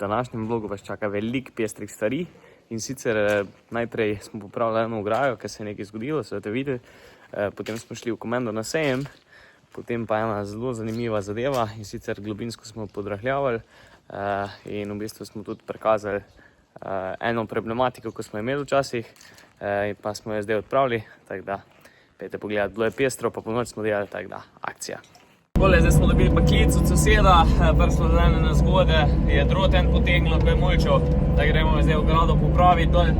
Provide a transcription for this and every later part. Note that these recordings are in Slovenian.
V današnjem vlogu vas čaka veliko pestrih stvari in sicer najprej smo popravili eno ograjo, ker se je nekaj zgodilo, se boste videli. Potem smo šli v komendo na sejem, potem pa ena zelo zanimiva zadeva in sicer globinsko smo podrahljavali in v bistvu smo tudi prikazali eno problematiko, ko smo imeli včasih, pa smo jo zdaj odpravili, tako da pejte pogledati, bilo je pestro, pa po noč smo delali, tako da akcija. Zdaj smo dobili pa klic od soseda, prišlo do ene nezgode, je drot en potegnilo, ko je mulčil, da gremo zdaj v grado popraviti dol,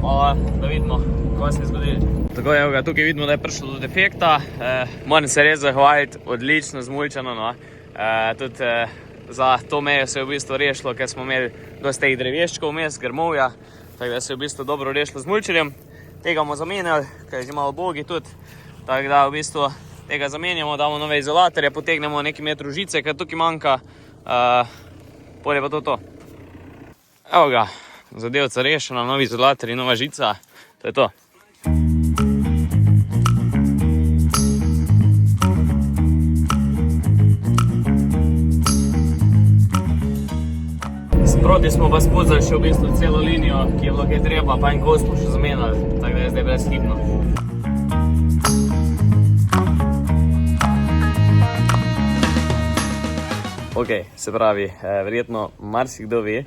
pa da vidimo, kaj se je zgodilo. Tako je, tukaj vidimo, da je prišlo do defekta, moram se res zahvaliti, odlično zmulčeno, no. Tudi za to mejo se je v bistvu rešilo, ker smo imeli dosti teh dreveščkov vmes, grmovja, tako da se je v bistvu dobro rešilo z mulčenjem. Tega bomo zamenjali, ker je že malo bogi tudi, tako da v bistvu tega zamenjamo, damo nove izolatorje, potegnemo nekaj metrov žice, ker tukaj manjka, pol je pa to. Evo ga, zadevca rešena, novi izolatorji, nova žica, to je to. Sproti smo pa spuzali še v bistvu celo linijo, ki je bilo kaj treba, pa en kos smo še zamenjali, tako da je zdaj brezhibno. Ok, se pravi, verjetno marsikdo ve,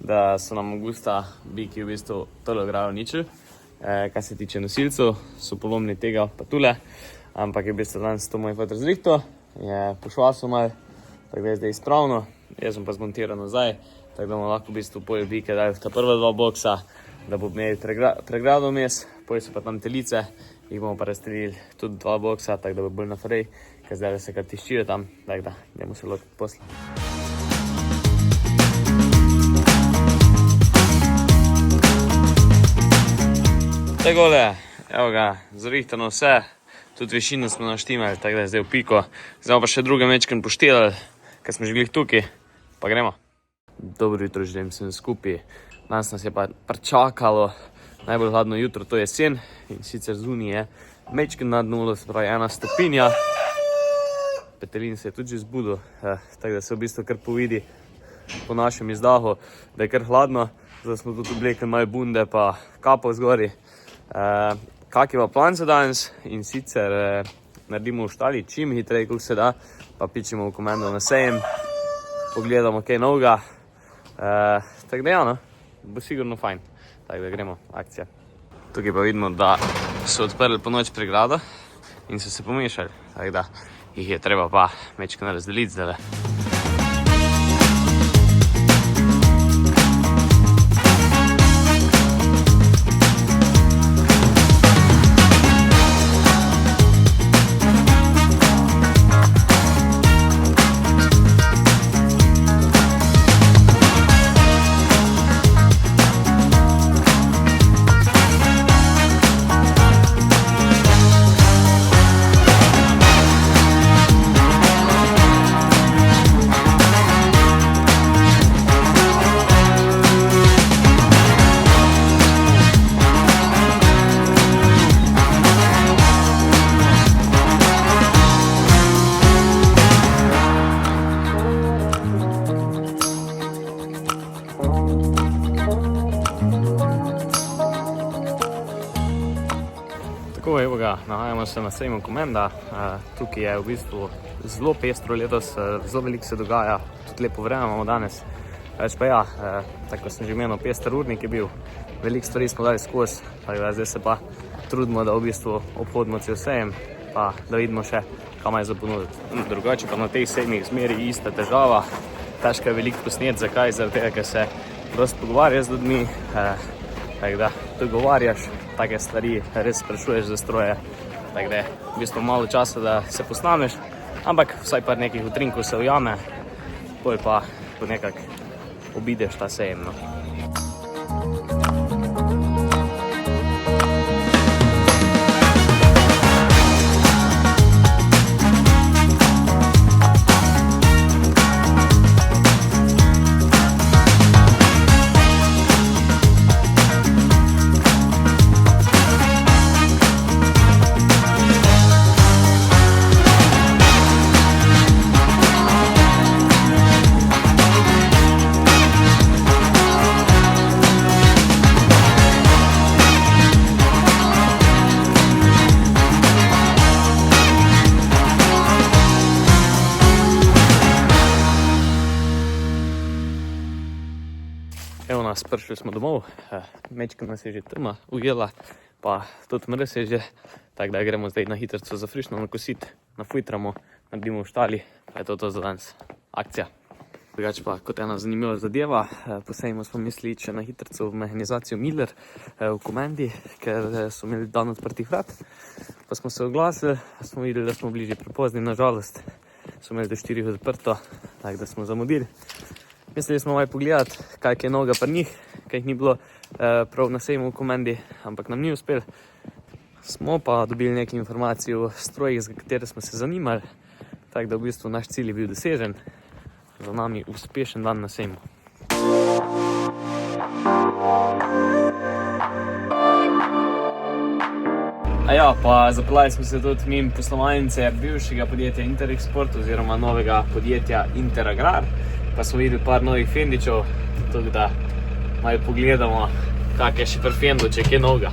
da so nam avgusta biki v bistvu tole ograjo uničili. Kar se tiče nosilcev, so polomni tega pa tule, ampak je v bistvu danes to moj fotor zrihto, je pošvasil malo, tako da je zdaj izpravno, jaz sem pa zmontiral nazaj, tako da bomo lahko v bistvu pol bike dali v ta prva dva boksa, da bo imeli pregrado vmes, pol so pa tam telice, jih bomo pa razstrelili tudi dva boksa, tako da bo bolj naprej, ker zdaj se kar tiščijo tam, tako da idemo se lotiti posla. Takole, evo ga, zarihtano vse, tudi višino smo naštimali, tako da je zdaj v piko. Zdaj pa še druge mečken poštelali, ker smo že glih tukaj, pa gremo. Dobro jutro želim vsem skupaj. Danes nas je pa pričakalo najbolj hladno jutro, to je jesen in sicer zunaj je mečken nad nulo, se pravi 1 stopinja. Petelin se je tudi že zbudil, tako da se v bistvu kar povidi po našem izdahu, da je kar hladno. Zdaj smo tudi oblekli malo bunde pa kapo zgori. Kak je pa plan za danes in sicer naredimo v štali čim hitreje, koliko se da, pa pičemo v komendo na sejem, pogledamo kaj novega. Tako da ja, no, bo sigurno fajn, tako da gremo, akcija. Tukaj pa vidimo, da so odprli po noč pregrado in so se pomešali, tako da jih je treba pa mečkeno razdeliti zdaj. Tako, evo ga, nahajamo se na sejmu Komenda. Tukaj je v bistvu zelo pestro letos, zelo veliko se dogaja, tudi lepo vreme imamo danes. Več pa ja, tako sem že menil, pester urnik je bil, veliko stvari smo dali skozi, tako da zdaj se pa trudimo, da v bistvu obhodimo cel sejem, pa da vidimo še, kaj ima za ponuditi. Drugače pa na teh sejmih zmeri ista težava, težko je veliko posneti, zakaj? Zaradi tega, ker se dosti pogovarja z ljudmi, tako da dogovarjaš, take stvari res sprašuješ za stroje, tako da je v bistvu malo časa, da se posnameš, ampak vsaj par nekih utrinkov se ujame, pol pa nekako obideš ta sejem, no. Evo nas, prišli smo domov, mečka nas je že tema ujela, pa tudi mrz je že, tako da gremo zdaj na hitrico za frišno nakositi, nafujtramo, naredimo v štali, pa je to za danes. Akcija. Drugače pa, kot ena zanimiva zadeva, posebno smo mislili če na hitrico v mehanizacijo Miller v Komendi, ker so imeli dan odprtih vrat, pa smo se oglasili, smo videli, da smo bili že prepozni, nažalost, so imeli do 4 odprto, tako da smo zamudili. Mislili smo malo pogledati, kaj je novega pri njih, kaj jih ni bilo prav na sejmu v Komendi, ampak nam ni uspel. Smo pa dobili nekaj informacij o strojih, za katere smo se zanimali, tako da v bistvu naš cilj je bil dosežen. Za nami uspešen dan na sejmu. Ja, pa zapeljali smo se tudi mimo poslovalnice bivšega podjetja Interexport oziroma novega podjetja Interagrar. Pa smo videli par novih fendičev, tako da malo pogledamo, kak je še pri fendu, če je kaj novega.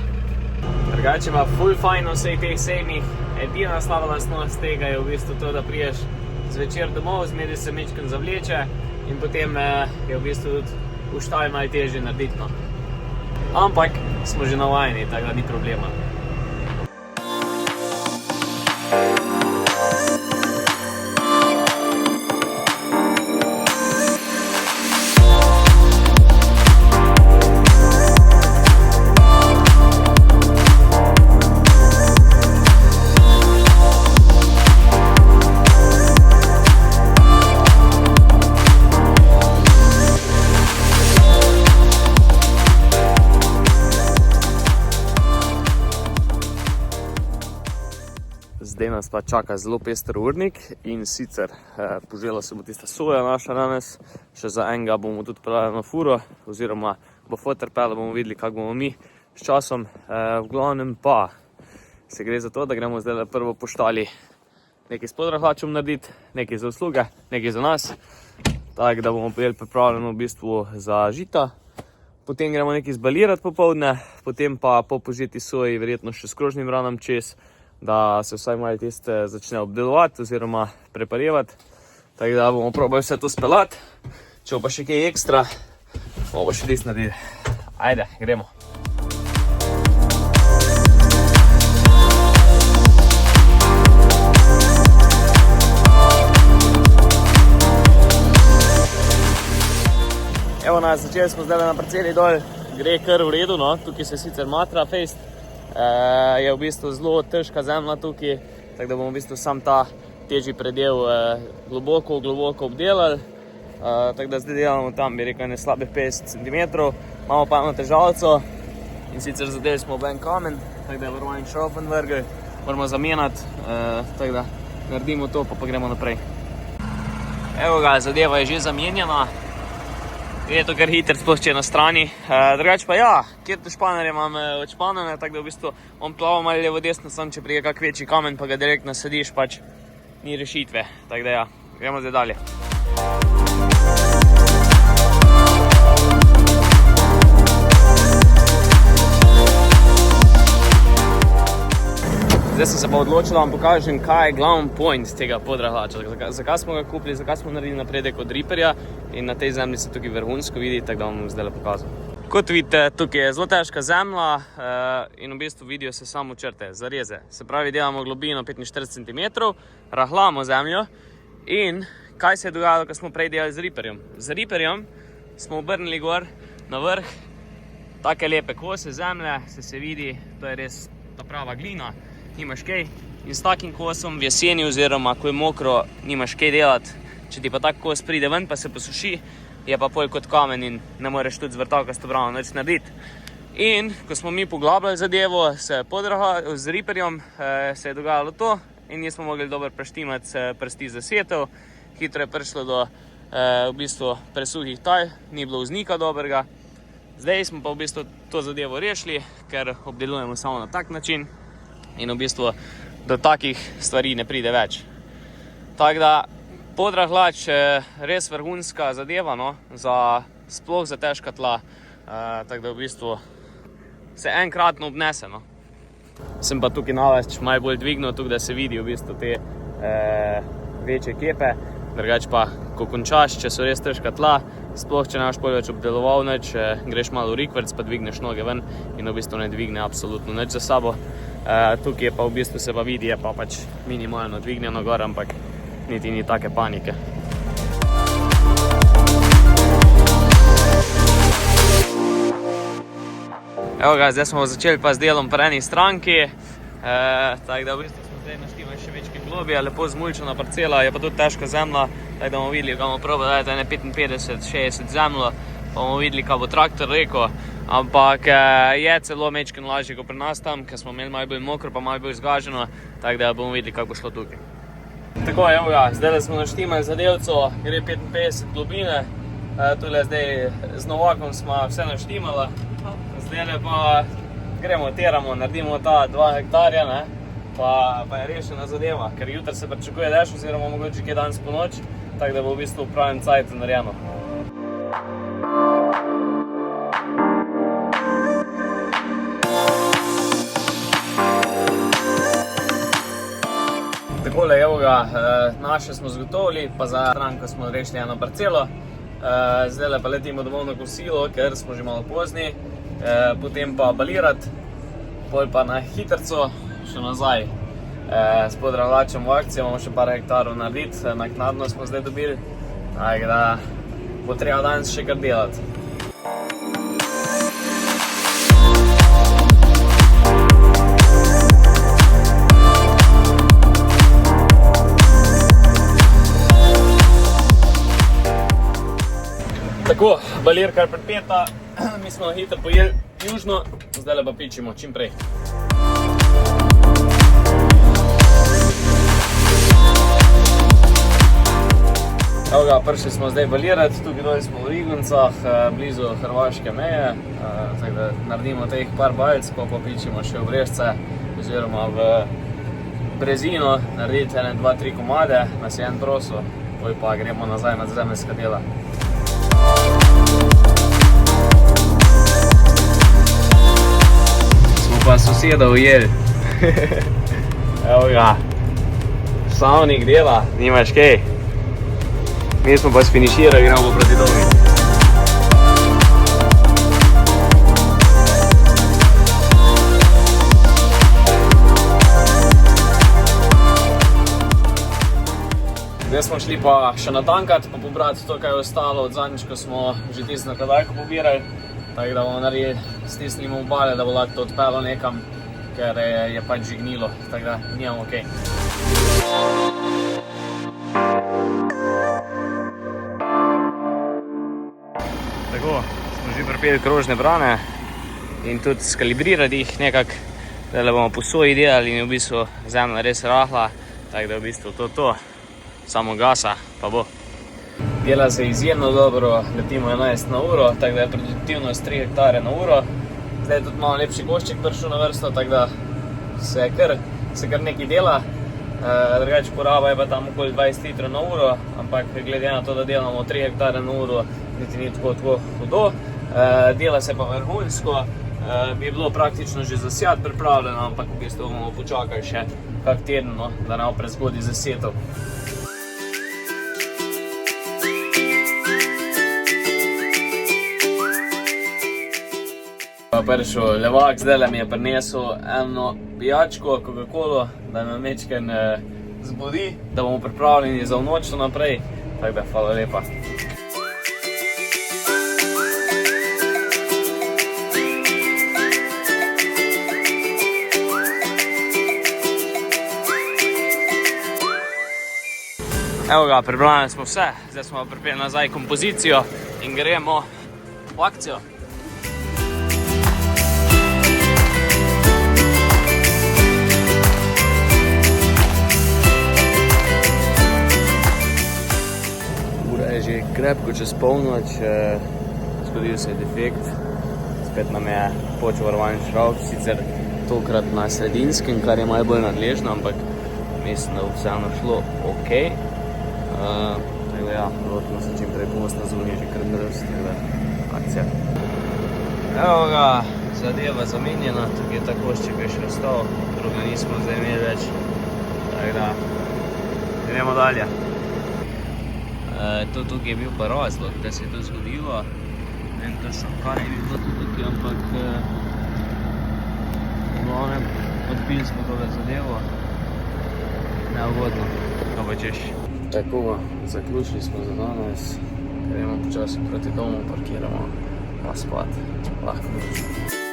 Drugače pa ful fajn vsej teh sejmih. Edina slaba lastnost tega je v bistvu to, da priješ zvečer domov, zmeri se mečken zavleče in potem je v bistvu tudi v štali malo težje narediti. Ampak smo že navajeni, tako da ni problema. Zdaj nas pa čaka zelo pester urnik in sicer požela se bo tista soja naša danes, še za enega bomo tudi peljali na furo, oziroma bo foter pel, bomo videli, kako bomo mi s časom. V glavnem pa se gre za to, da gremo zdaj prvo po štali nekaj s podrahlačem narediti, nekaj za usluge, nekaj za nas, tako da bomo pojeli pripravljeno v bistvu za žita. Potem gremo nekaj zbalirati popoldne, potem pa po požeti soji verjetno še s krožnim ranom čez, da se vsaj malo tiste začne obdelovati oziroma preparevati. Tako da bomo probali vse to speljati. Če bo pa še kaj ekstra, bomo še res naredili. Ajde, gremo. Evo nas, začeli smo zdaj na parceli dol. Gre kar v redu, no. Tukaj se sicer matra fejst. Je v bistvu zelo težka zemlja tukaj, tako da bomo v bistvu sam ta težji predel globoko obdelali. Tako da zdaj delamo tam, bi rekel, ne slabih 50 cm. Imamo pa eno težavco in sicer zadeli smo v en kamen, tako da moramo en šrofen vrgli, moramo zamenjati, tako da naredimo to, pa gremo naprej. Evo ga, zadeva je že zamenjena. Je to kar hiter, sploh če je na strani. Drugače pa ja, kjer to španerje imam odšpanane, tako da v bistvu on plava malo levo desno, sam če prije kak večji kamen, pa ga direkt nasediš, pač ni rešitve. Tako da ja, gremo zdaj dalje. Zdaj sem se pa odločil, da vam pokažem, kaj je glavni point tega podrahlača. Zakaj smo ga kupili, zakaj smo naredili napredek od riperja in na tej zemlji se tukaj vrhunsko vidi, tako da vam bom zdaj pokazal. Kot vidite, tukaj je zelo težka zemlja in v bistvu vidijo se samo črte, zareze. Se pravi, delamo globino 45 cm, rahlamo zemljo in kaj se je dogajalo, ko smo prej delali z riperjem? Z riperjem smo obrnili gor na vrh take lepe kose zemlje, se vidi, to je res ta prava glina. Nimaš kaj in s takim kosom v jeseni oziroma ko je mokro nimaš kaj delati. Če ti pa tak kos pride ven pa se posuši, je pa pol kot kamen in ne moreš tudi z vrtavkasto brano nič narediti. In ko smo mi poglabljali zadevo z riperjem, se je dogajalo to in nismo mogli dobro preštimati prsti za setev. Hitro je prišlo do v bistvu presuhih taj, ni bilo vznika dobrega. Zdaj smo pa v bistvu to zadevo rešili, ker obdelujemo samo na tak način. In v bistvu do takih stvari ne pride več. Tako da podrahlač je res vrhunska zadeva, no, sploh za težka tla, tako da v bistvu se enkratno obnese. No. Sem pa tukaj navest malo bolj dvignil, tukaj da se vidi v bistvu te večje kepe. Drugače pa, ko končaš, če so res težka tla, sploh če nemaš več obdeloval nič, greš malo v rikverc, pa dvigneš noge ven in v bistvu ne dvigne absolutno nič za sabo. Tukaj je pa v bistvu se pa vidi, je pa pač minimalno dvignjeno gor, ampak niti ni take panike. Evo ga, zdaj smo začeli pa z delom pri eni stranki, tako da v bistvu smo zdaj naštimali še večke globije, lepo zmulčena parcela, je pa tudi težka zemlja, tako da bomo videli, kaj bomo probali dati 55-60 zemljo, pa bomo videli, kaj bo traktor rekel, ampak je celo mečken lažje kot pri nas tam, ker smo imeli malo bolj mokro, pa malo bolj zgaženo, tako da bomo videli, kako bo šlo tukaj. Tako, evo ga, zdaj smo naštimali zadevco, gre 55 globine, tule zdaj z Novakom smo vse naštimali. Zdaj pa gremo, teramo, naredimo ta 2 hektarja, ne? Pa je rešena zadeva, ker jutri se pričakuje dež oziroma mogoče kje danes po noč, tako da bo v bistvu v pravem cajtu narejeno. Takole, evo ga, naše smo zgotovili, pa za ranko smo rešili eno parcelo. Zdaj pa letimo domov na kosilo, ker smo že malo pozni. Potem pa balirati, pol pa na hitrco, še nazaj. Spodaj vlačemo v akcijo, imamo še par hektarov narediti, naknadno smo zdaj dobili, tako da bo treba danes še kar delati. Tako, balir kar pripeta. Mi smo hitro pojeli južno, zdaj pa pičimo čim prej. Evo ga, prišli smo zdaj balirati, tukaj doli smo v Rigoncah, blizu hrvaške meje, tako da naredimo teh par bajc, pa pičimo še v Brežce, oziroma v Brezino, narediti 2-3 komade, nas je en prosil, poj pa gremo nazaj na zemeljska dela. Pa soseda ujeli. Evo ga, Savnik dela, nimaš kaj. Mi smo pa sfiniširali, gremo proti domi. Zdaj smo šli pa še natankat, pa pobrati to, kaj je ostalo od zadnjič, ko smo že tisto nakladajko pobirali. Tako da bomo naredili, stisnimo obale, da bo lahko to odpelo nekam, ker je pač že gnilo, tako da nimamo okej. Tako, smo že pripeli krožne brane in tudi skalibrirali jih nekako, da bomo po soji delali in v bistvu zemlja res rahla, tako da v bistvu to, samo gasa pa bo. Dela se izjemno dobro, letimo 11 na uro, tako da je produktivnost 3 hektare na uro. Zdaj je tudi malo lepši košček prišel na vrsto, tako da se kar nekaj dela. Drugače poraba je pa tam okoli 20 litrov na uro, ampak glede na to, da delamo 3 hektare na uro, niti ni tako hudo. Dela se pa vrhunsko, bi bilo praktično že za sijat pripravljeno, ampak v bistvu bomo počakali še kak teden, da ne bo prezgodaj za setov. Prišel Levak, zdaj mi je prinesel eno pijačko, Coca-Colo, da me mečken zbudi, da bomo pripravljeni za vnočno naprej, tako da hvala lepa. Evo ga, pripravljeni smo vse, zdaj smo pripeli nazaj kompozicijo in gremo v akcijo. Že krepko čez polnoč, zgodil se je defekt, spet nam je počel varovalni šravk, sicer tokrat na sredinskem, kar je malo bolj nadležno, ampak mislim, da bo vseeno šlo ok. Tako da ja, lotimo se čim prej pomost na zunje, že kar mrz, tako da akcija. Evo ga, zadeva zamenjena, tukaj je ta košček je še ostal, druga nismo zdaj imeli več, tako da gremo dalje. To tukaj je bil pa razlog, da se je to zgodilo. Ne vem točno, kaj ne bi bilo tukaj, ampak v glavnem odbili smo tole zadevo. Neugodno, kaj pa češ. Tako, zaključili smo za danes. Gremo počasi proti domu, parkiramo, pa spat. Lahko.